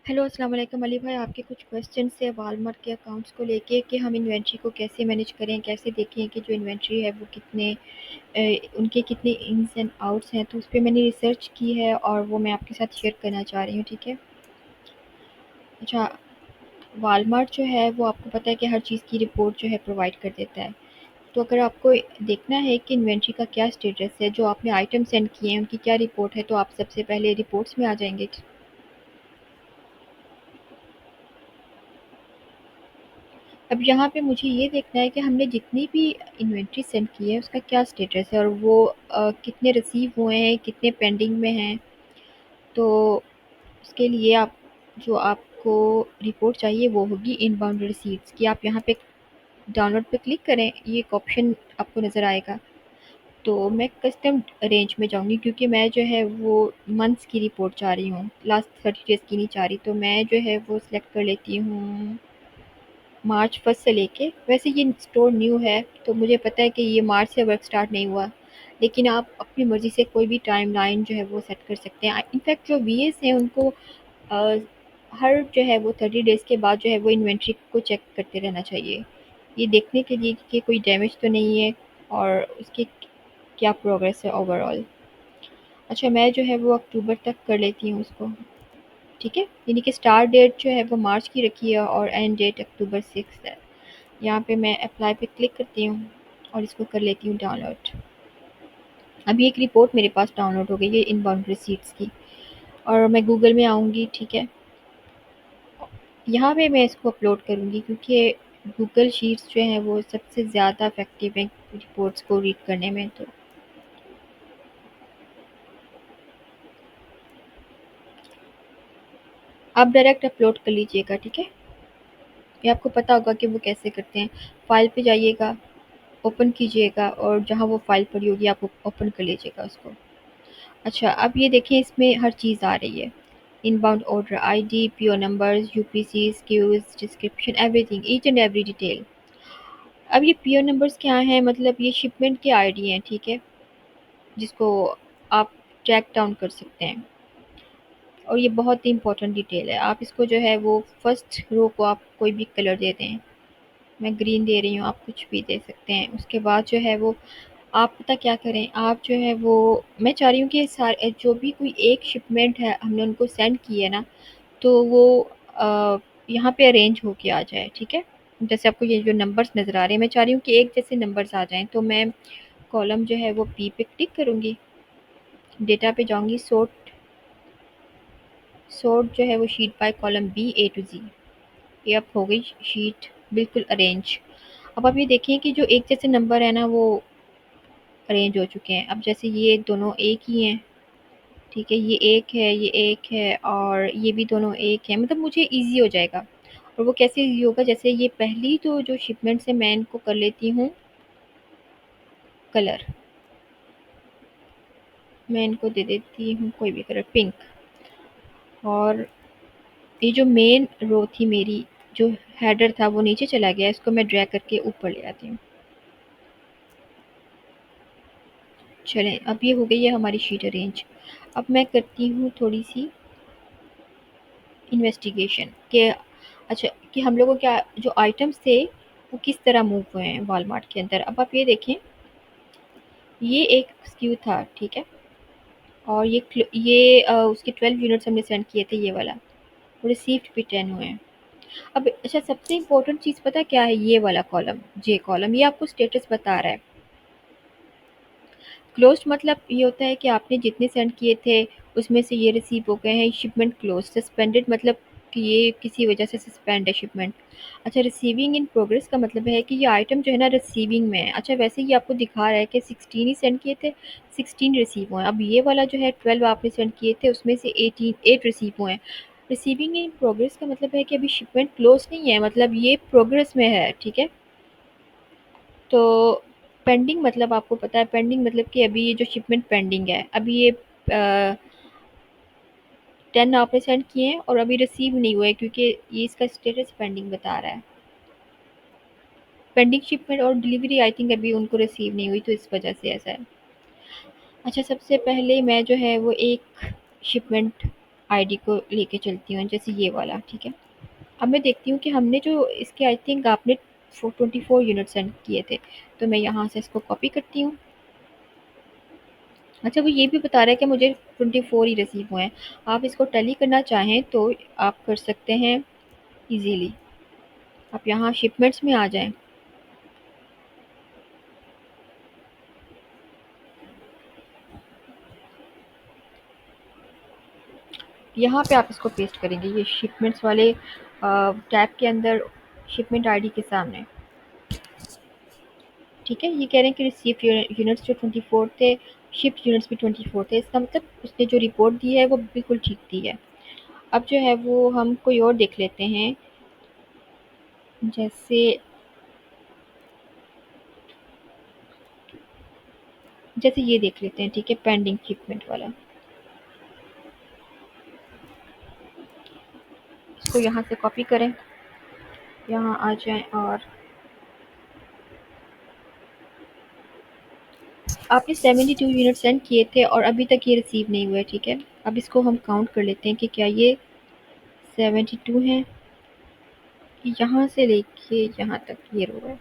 Hello अस्सलाम वालेकुम अली भाई, आपके कुछ क्वेश्चन है वालमार्ट के अकाउंट्स को लेके कि हम इन्वेंट्री को कैसे मैनेज करें, कैसे देखें कि जो इन्वेंट्री है वो उनके कितने इन्स एंड आउट्स हैं। तो उस पे मैंने रिसर्च की है और वो मैं आपके साथ शेयर करना चाह रही हूँ। ठीक है। अच्छा, वालमार्ट जो है वो आपको पता है कि हर चीज़ की रिपोर्ट जो है प्रोवाइड कर देता है। तो अगर आपको देखना है कि इन्वेंट्री का क्या स्टेटस है, जो आपने आइटम सेंड किए हैं उनकी क्या रिपोर्ट है, तो आप सबसे पहले रिपोर्ट्स में आ जाएंगे। अब यहाँ पे मुझे ये देखना है कि हमने जितनी भी इन्वेंट्री सेंड की है उसका क्या स्टेटस है और वो कितने रिसीव हुए हैं, कितने पेंडिंग में हैं। तो उसके लिए आप जो आपको रिपोर्ट चाहिए वो होगी इनबाउंड रिसीट्स की। आप यहाँ पे डाउनलोड पे क्लिक करें, ये एक ऑप्शन आपको नज़र आएगा। तो मैं कस्टम रेंज में जाऊँगी क्योंकि मैं जो है वो मंथ्स की रिपोर्ट चाह रही हूँ, लास्ट 30 डेज़ की नहीं चाह रही। तो मैं जो है वो सिलेक्ट कर लेती हूँ मार्च फर्स्ट से लेके। वैसे ये स्टोर न्यू है तो मुझे पता है कि ये मार्च से वर्क स्टार्ट नहीं हुआ, लेकिन आप अपनी मर्ज़ी से कोई भी टाइमलाइन जो है वो सेट कर सकते हैं। इनफैक्ट जो वीएस हैं उनको अ, हर जो है वो 30 डेज़ के बाद जो है वो इन्वेंट्री को चेक करते रहना चाहिए, ये देखने के लिए कि कोई डैमेज तो नहीं है और उसकी क्या प्रोग्रेस है ओवरऑल। अच्छा, मैं जो है वो अक्टूबर तक कर लेती हूँ उसको। ठीक है, यानी कि स्टार्ट डेट जो है वो मार्च की रखी है और एंड डेट अक्टूबर 6 है। यहाँ पे मैं अप्लाई पे क्लिक करती हूँ और इसको कर लेती हूँ डाउनलोड। अभी एक रिपोर्ट मेरे पास डाउनलोड हो गई है इनबाउंड रिसीट्स की, और मैं गूगल में आऊँगी। ठीक है, यहाँ पे मैं इसको अपलोड करूँगी क्योंकि गूगल शीट्स जो हैं वो सबसे ज़्यादा इफ़ेक्टिव हैं रिपोर्ट्स को रीड करने में। तो आप डायरेक्ट अपलोड कर लीजिएगा। ठीक है, ये आपको पता होगा कि वो कैसे करते हैं। फाइल पे जाइएगा, ओपन कीजिएगा और जहाँ वो फाइल पड़ी होगी आप ओपन कर लीजिएगा उसको। अच्छा, अब ये देखें इसमें हर चीज़ आ रही है। Inbound order ID, PO numbers, UPCs, Qs, description, everything, each and every detail. अब ये पीओ नंबर्स क्या हैं, मतलब ये शिपमेंट के आईडी हैं। ठीक है, जिसको आप ट्रैक डाउन कर सकते हैं और ये बहुत ही इंपॉर्टेंट डिटेल है। आप इसको जो है वो फर्स्ट रो को आप कोई भी कलर दे दें, मैं ग्रीन दे रही हूँ, आप कुछ भी दे सकते हैं। उसके बाद जो है वो आप पता क्या करें, आप जो है वो मैं चाह रही हूँ कि सारे जो भी कोई एक शिपमेंट है हमने उनको सेंड की है ना, तो वो यहाँ पे अरेंज होके आ जाए। ठीक है, जैसे आपको ये जो नंबर्स नज़र आ रहे हैं, मैं चाह रही हूँ कि एक जैसे नंबर्स आ जाएं। तो मैं कॉलम जो है वो पी पे क्लिक करूँगी, डेटा पे जाऊँगी, सोर्ट सोर्ट जो है वो sheet by column B A to G. ये अब हो गई शीट बिल्कुल अरेंज। अब आप ये देखिए कि जो एक जैसे नंबर है ना वो अरेंज हो चुके हैं। अब जैसे ये दोनों एक ही हैं, ठीक है, ये एक है, ये एक है और ये भी दोनों एक है, मतलब मुझे ईज़ी हो जाएगा। और वो कैसे ईज़ी होगा, जैसे ये पहली तो जो शिपमेंट्स है मैं इनको कर लेती हूँ कलर, मैं इनको दे देती हूँ कोई भी कलर, पिंक। और ये जो मेन रो थी मेरी, जो हेडर था वो नीचे चला गया, इसको मैं ड्रैग करके ऊपर ले आती हूँ। चलें, अब ये हो गई है हमारी शीट अरेंज। अब मैं करती हूँ थोड़ी सी इन्वेस्टिगेशन कि अच्छा कि हम लोगों क्या जो आइटम्स थे वो किस तरह मूव हुए हैं वॉलमार्ट के अंदर। अब आप ये देखें, ये एक स्क्यू था। ठीक है, और उसके 12 यूनिट्स हमने सेंड किए थे, ये वाला, और रिसीव्ड भी 10 हुए हैं। अब अच्छा, सबसे इम्पोर्टेंट चीज़ पता क्या है, ये वाला कॉलम, जे कॉलम, ये आपको स्टेटस बता रहा है। क्लोज्ड मतलब ये होता है कि आपने जितने सेंड किए थे उसमें से ये रिसीव हो गए हैं, शिपमेंट क्लोज। सस्पेंडेड मतलब कि ये किसी वजह से सस्पेंड है शिपमेंट। अच्छा, रिसीविंग इन प्रोग्रेस का मतलब है कि ये आइटम जो है ना रिसीविंग में है। अच्छा, वैसे ये आपको दिखा रहा है कि 16 ही सेंड किए थे, 16 रिसीव हुए हैं। अब ये वाला जो है 12 आपने सेंड किए थे उसमें से 8 रिसीव हुए हैं। रिसीविंग इन प्रोग्रेस का मतलब है कि अभी शिपमेंट क्लोज नहीं है, मतलब ये प्रोग्रेस में है। ठीक है, तो पेंडिंग मतलब आपको पता है, पेंडिंग मतलब कि अभी ये जो शिपमेंट पेंडिंग है, अभी ये 10 आपने सेंड किए हैं और अभी रिसीव नहीं हुए क्योंकि ये इसका स्टेटस पेंडिंग बता रहा है। पेंडिंग शिपमेंट और डिलीवरी आई थिंक अभी उनको रिसीव नहीं हुई, तो इस वजह से ऐसा है। अच्छा, सबसे पहले मैं जो है वो एक शिपमेंट आईडी को लेके चलती हूँ, जैसे ये वाला, ठीक है। अब मैं देखती हूँ कि हमने जो इसके आई थिंक आपने 24 यूनिट सेंड किए थे, तो मैं यहाँ से इसको कॉपी करती हूँ। अच्छा, वो ये भी बता रहा है कि मुझे 24 ही रिसीव हुए हैं। आप इसको टैली करना चाहें तो आप कर सकते हैं इजीली। आप यहाँ शिपमेंट्स में आ जाएं। यहाँ पे आप इसको पेस्ट करेंगे, ये शिपमेंट्स वाले टैब के अंदर, शिपमेंट आईडी के सामने, ठीक है। ये कह रहे हैं कि रिसीव यूनिट्स जो 24 थे, शिप यूनिट्स भी 24 थे। इसका मतलब उसने जो रिपोर्ट दी है वो बिल्कुल ठीक दी है। अब जो है वो हम कोई और देख लेते हैं, जैसे जैसे ये देख लेते हैं, ठीक है, पेंडिंग शिपमेंट वाला। इसको यहाँ से कॉपी करें, यहाँ आ जाएं, और आपने 72 यूनिट सेंड किए थे और अभी तक ये रिसीव नहीं हुए, ठीक है। अब इसको हम काउंट कर लेते हैं कि क्या ये 72 हैं। यहाँ से लेके यहाँ तक ये रो है,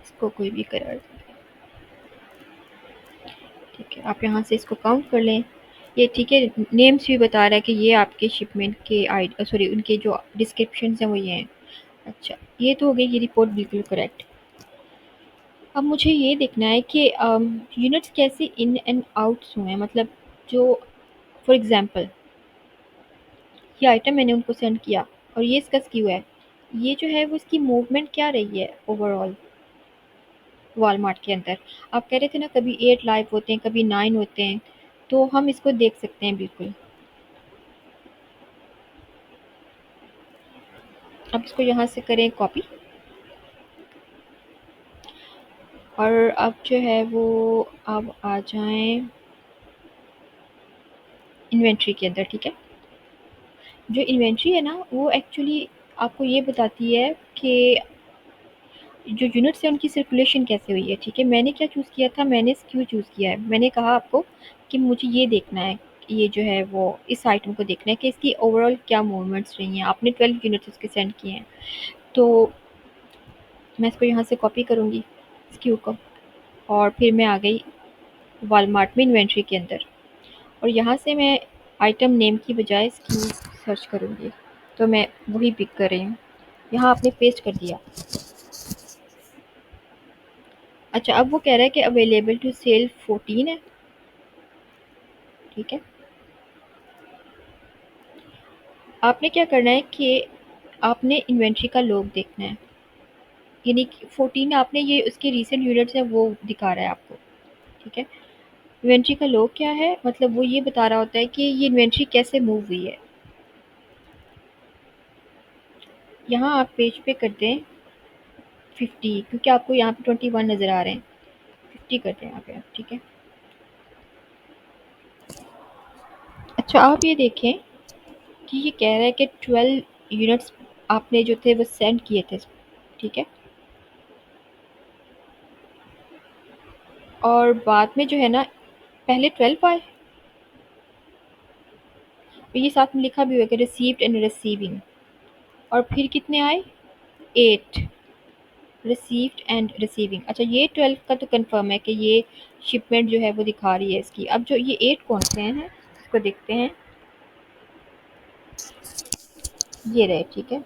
इसको कोई भी करार, ठीक है। आप यहाँ से इसको काउंट कर लें, ये ठीक है। नेम्स भी बता रहा है कि ये आपके शिपमेंट के आई, सॉरी, उनके जो डिस्क्रिप्शन हैं वो ये हैं। अच्छा, ये तो हो गई ये रिपोर्ट बिल्कुल करेक्ट। अब मुझे ये देखना है कि यूनिट्स कैसे इन एंड आउट्स हुए हैं, मतलब जो, फॉर एग्जांपल, ये आइटम मैंने उनको सेंड किया और ये इसका स्क्यू है, ये जो है वो इसकी मूवमेंट क्या रही है ओवरऑल वॉलमार्ट के अंदर। आप कह रहे थे ना कभी 8 लाइव होते हैं, कभी 9 होते हैं, तो हम इसको देख सकते हैं बिल्कुल। अब इसको यहाँ से करें कॉपी, और अब जो है वो अब आ जाएं इन्वेंट्री के अंदर, ठीक है। जो इन्वेंट्री है ना वो एक्चुअली आपको ये बताती है कि जो यूनिट्स है उनकी सर्कुलेशन कैसे हुई है, ठीक है। मैंने क्या चूज़ किया था, मैंने स्क्यू चूज़ किया है। मैंने कहा आपको कि मुझे ये देखना है, ये जो है वो इस आइटम को देखना है कि इसकी ओवरऑल क्या मूवमेंट्स रही हैं। आपने 12 यूनिट्स उसके सेंड किए हैं, तो मैं इसको यहाँ से कॉपी करूँगी स्क्यू को, और फिर मैं आ गई वॉलमार्ट में इन्वेंट्री के अंदर, और यहाँ से मैं आइटम नेम की बजाय स्क्यू सर्च करूँगी, तो मैं वही पिक कर रही हूँ। यहाँ आपने पेस्ट कर दिया। अच्छा, अब वो कह रहा है कि अवेलेबल टू सेल 14 है, ठीक है। आपने क्या करना है कि आपने इन्वेंट्री का लॉग देखना है, यानी कि 14 आपने, ये उसके रीसेंट यूनिट्स है वो दिखा रहा है आपको, ठीक है। इन्वेंट्री का लॉग क्या है, मतलब वो ये बता रहा होता है कि ये इन्वेंट्री कैसे मूव हुई है। यहाँ आप पेज पे कर दें 50, क्योंकि आपको यहाँ पे 21 नज़र आ रहे हैं, 50 कर दें यहाँ पे आप, ठीक है। अच्छा, आप ये देखें कि ये कह रहा है कि 12 यूनिट्स आपने जो थे वो सेंड किए थे, ठीक है। और बाद में जो है ना, पहले 12 आए, और ये साथ में लिखा भी हुआ कि रिसीव्ड एंड रिसीविंग, और फिर कितने आए, 8 रिसीव्ड एंड रिसीविंग। अच्छा, ये 12 का तो कंफर्म है कि ये शिपमेंट जो है वो दिखा रही है इसकी। अब जो ये 8 कौन से हैं इसको देखते हैं, ये रहे, ठीक है।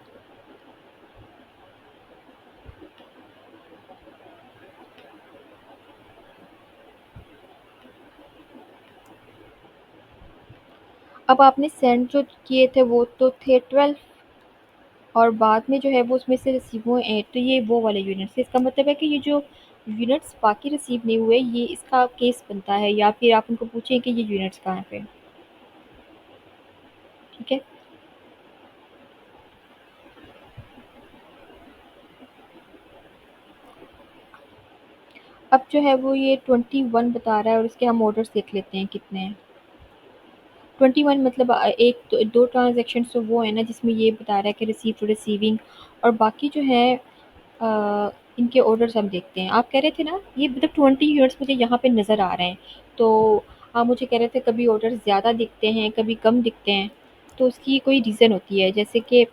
अब आपने सेंड जो किए थे वो तो थे 12, और बाद में जो है वो उसमें से रिसीव हुए 8, तो ये वो वाले यूनिट्स है। इसका मतलब है कि ये जो यूनिट्स बाकी रिसीव नहीं हुए, ये इसका केस बनता है, या फिर आप उनको पूछें कि ये यूनिट्स कहाँ पे, ठीक है। अब जो है वो ये 21 बता रहा है, और इसके हम ऑर्डर्स देख लेते हैं कितने हैं। 21 मतलब एक तो दो ट्रांजेक्शन तो वो है ना जिसमें ये बता रहा है कि रिसीव टू रिसीविंग, और बाकी जो है इनके ऑर्डर्स हम देखते हैं। आप कह रहे थे ना, ये मतलब 20 यूनिट्स मुझे यहाँ पे नज़र आ रहे हैं, तो आप मुझे कह रहे थे कभी ऑर्डर ज़्यादा दिखते हैं, कभी कम दिखते हैं, तो उसकी कोई रीज़न होती है। जैसे कि